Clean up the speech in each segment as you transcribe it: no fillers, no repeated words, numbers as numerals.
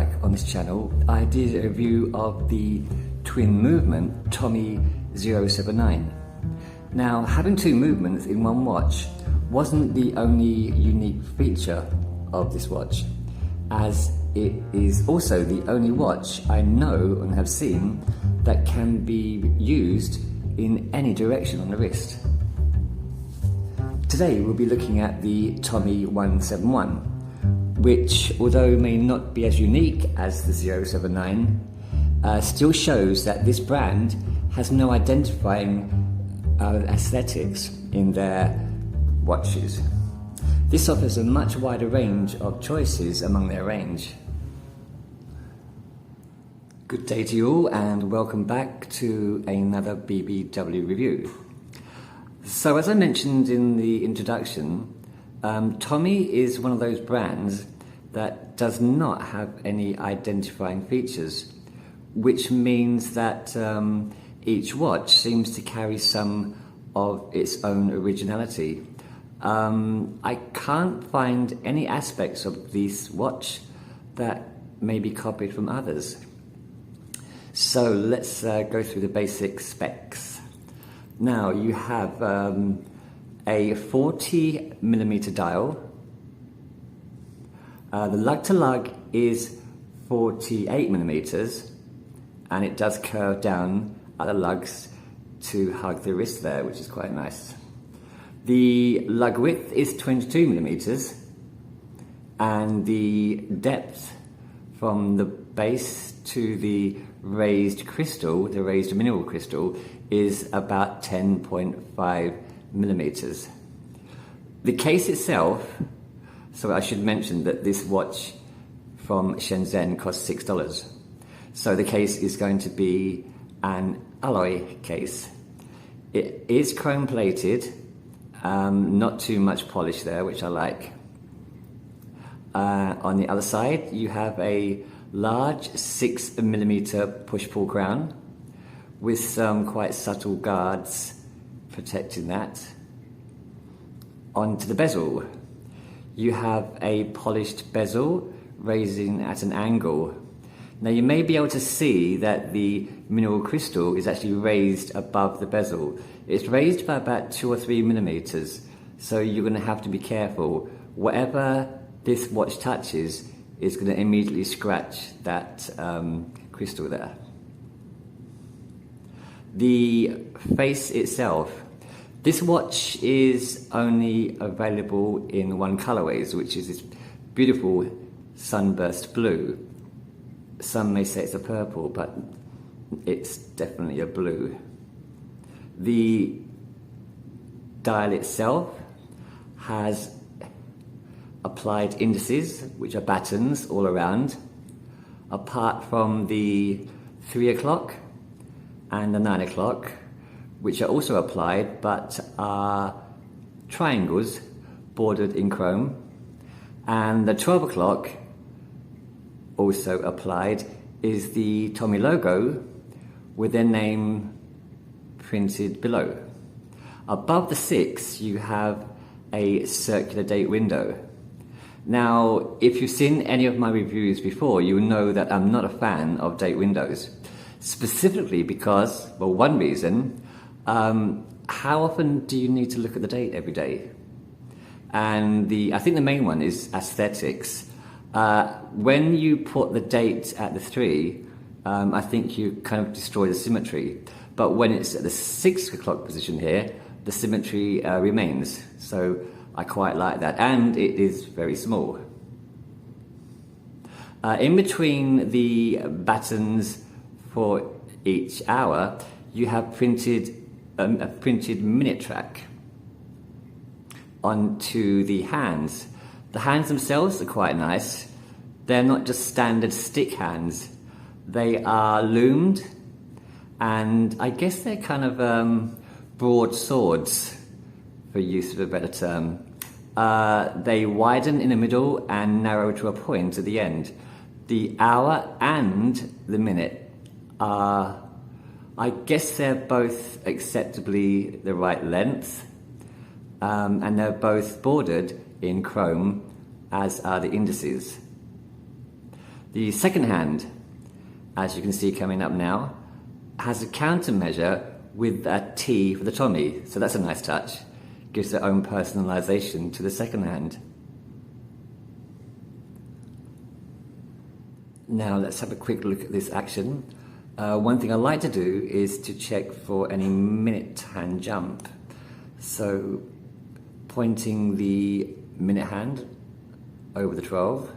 back on this channel, I did a review of the twin movement Tomi T-171. Now, having two movements in one watch wasn't the only unique feature of this watch, as it is also the only watch I know and have seen that can be used in any direction on the wrist. Today we'll be looking at the Tomi T-171, which, although may not be as unique as the 079, still shows that this brand has no identifying aesthetics in their watches. This offers a much wider range of choices among their range. Good day to you all, and welcome back to another BBW review. So, as I mentioned in the introduction, Tomi is one of those brands that does not have any identifying features, which means that each watch seems to carry some of its own originality. I can't find any aspects of this watch that may be copied from others. So let's go through the basic specs. Now you have a 40mm dial. The lug to lug is 48mm, and it does curve down at the lugs to hug the wrist there, which is quite nice. The lug width is 22mm, and the depth from the base to the raised crystal, the raised mineral crystal, is about 10.5mm. The case itself, so I should mention that this watch from Shenzhen costs $6. So the case is going to be an alloy case. It is chrome plated, not too much polish there, which I like. On the other side, you have a large 6mm push-pull crown with some quite subtle guards protecting that. Onto the bezel. You have a polished bezel raising at an angle. Now you may be able to see that the mineral crystal is actually raised above the bezel. It's raised by about 2 or 3mm, so you're going to have to be careful. Whatever this watch touches is going to immediately scratch that crystal there. The face itself. This watch is only available in one colorway, which is this beautiful sunburst blue. Some may say it's a purple, but it's definitely a blue. The dial itself has applied indices, which are battens all around, apart from the 3 o'clock and the 9 o'clock, which are also applied but are triangles bordered in chrome, and the 12 o'clock, also applied, is the Tomi logo with their name printed below. Above the 6 you have a circular date window. Now, if you've seen any of my reviews before, you know that I'm not a fan of date windows, specifically because, well, one reason, how often do you need to look at the date every day? And I think the main one is aesthetics. When you put the date at the 3, I think you kind of destroy the symmetry. But when it's at the 6 o'clock position here, the symmetry remains. So I quite like that, and it is very small. In between the battens for each hour, you have a printed minute track onto the hands. The hands themselves are quite nice. They're not just standard stick hands. They are loomed, and I guess they're kind of broadswords, for use of a better term. They widen in the middle and narrow to a point at the end. The hour and the minute are, I guess they're both acceptably the right length, and they're both bordered in chrome, as are the indices. The second hand, as you can see coming up now, has a countermeasure with a T for the Tomi, so that's a nice touch. Gives their own personalisation to the second hand. Now let's have a quick look at this action. One thing I like to do is to check for any minute hand jump. So pointing the minute hand over the 12,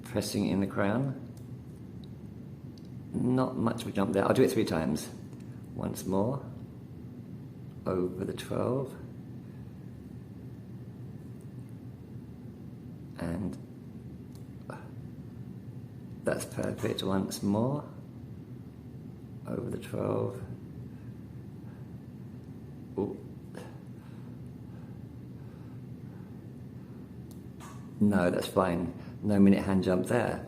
pressing in the crown. Not much of a jump there. I'll do it 3 times. Once more, over the 12, and that's perfect. Once more, over the 12. Ooh. No, that's fine. No minute hand jump there.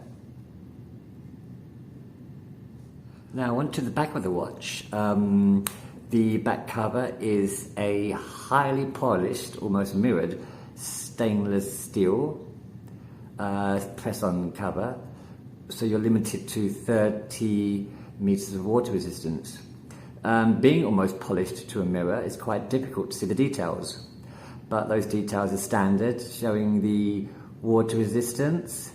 Now onto the back of the watch. The back cover is a highly polished, almost mirrored stainless steel press-on cover, so you're limited to 30 meters of water resistance. Being almost polished to a mirror, it's quite difficult to see the details, but those details are standard, showing the water resistance,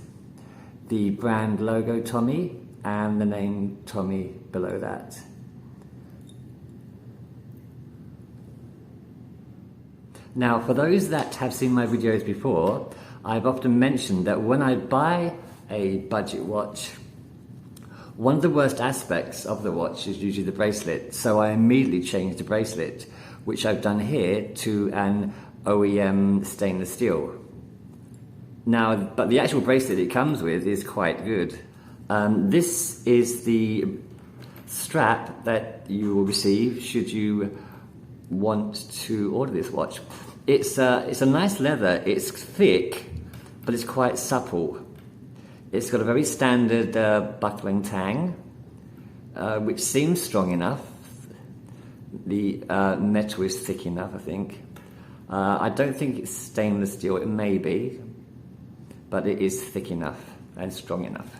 the brand logo Tomi, and the name Tomi below that. Now, for those that have seen my videos before, I've often mentioned that when I buy a budget watch, one of the worst aspects of the watch is usually the bracelet, so I immediately change the bracelet, which I've done here, to an OEM stainless steel. Now, but the actual bracelet it comes with is quite good. This is the strap that you will receive should you want to order this watch. It's a nice leather. It's thick, but it's quite supple. It's got a very standard buckling tang, which seems strong enough. The metal is thick enough, I think. I don't think it's stainless steel. It may be, but it is thick enough and strong enough.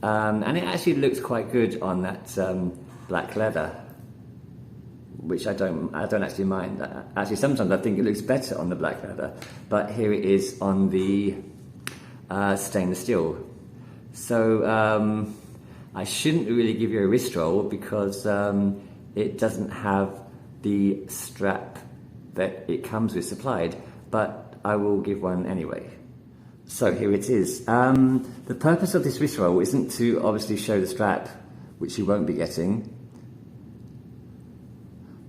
And it actually looks quite good on that black leather, which I don't actually mind. Actually, sometimes I think it looks better on the black leather, but here it is on the stainless steel. So I shouldn't really give you a wrist roll because it doesn't have the strap that it comes with supplied, but I will give one anyway. So here it is. The purpose of this wrist roll isn't to obviously show the strap, which you won't be getting,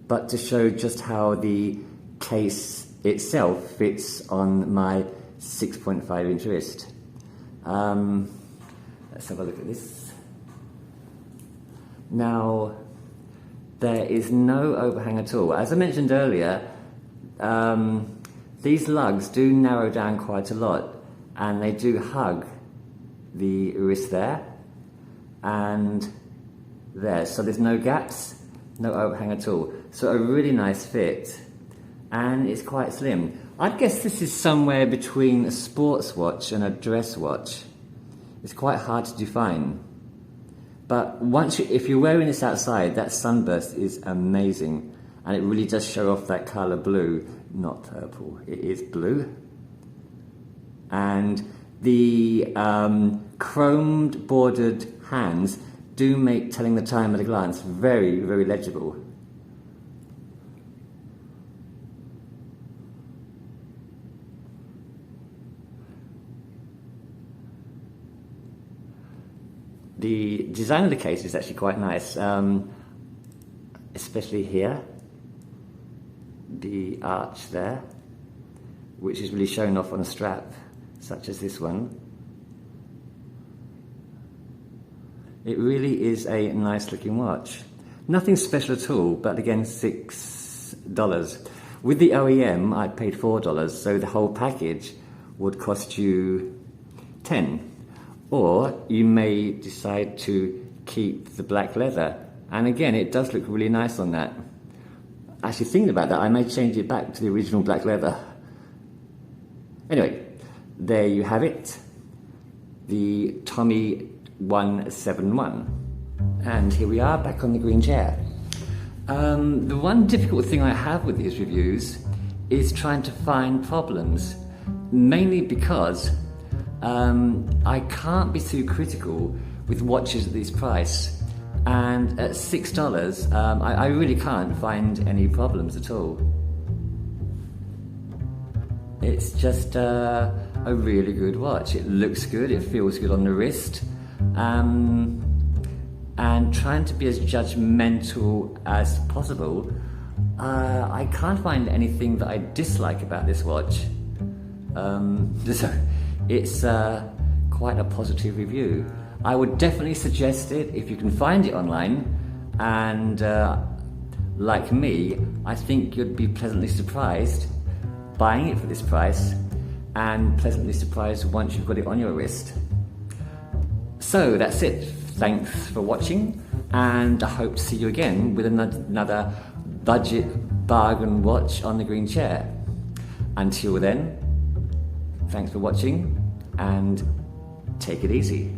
but to show just how the case itself fits on my 6.5-inch wrist. Let's have a look at this. Now, there is no overhang at all. As I mentioned earlier, these lugs do narrow down quite a lot, and they do hug the wrist there and there. So there's no gaps, no overhang at all. So a really nice fit, and it's quite slim. I'd guess this is somewhere between a sports watch and a dress watch. It's quite hard to define. But if you're wearing this outside, that sunburst is amazing. And it really does show off that colour blue, not purple. It is blue. And the chromed bordered hands do make telling the time at a glance very, very legible. The design of the case is actually quite nice, especially here, the arch there, which is really shown off on a strap, such as this one. It really is a nice looking watch. Nothing special at all, but again, $6. With the OEM, I paid $4, so the whole package would cost you $10. Or you may decide to keep the black leather. And again, it does look really nice on that. Actually, thinking about that, I may change it back to the original black leather. Anyway, there you have it. the Tomi 171. And here we are back on the green chair. The one difficult thing I have with these reviews is trying to find problems, mainly because I can't be too critical with watches at this price, and at $6 I really can't find any problems at all. It's just a really good watch. It looks good, it feels good on the wrist, and trying to be as judgmental as possible, I can't find anything that I dislike about this watch. It's quite a positive review. I would definitely suggest it if you can find it online, and like me, I think you'd be pleasantly surprised buying it for this price, and pleasantly surprised once you've got it on your wrist. So that's it. Thanks for watching, and I hope to see you again with another budget bargain watch on the green chair. Until then, thanks for watching, and take it easy.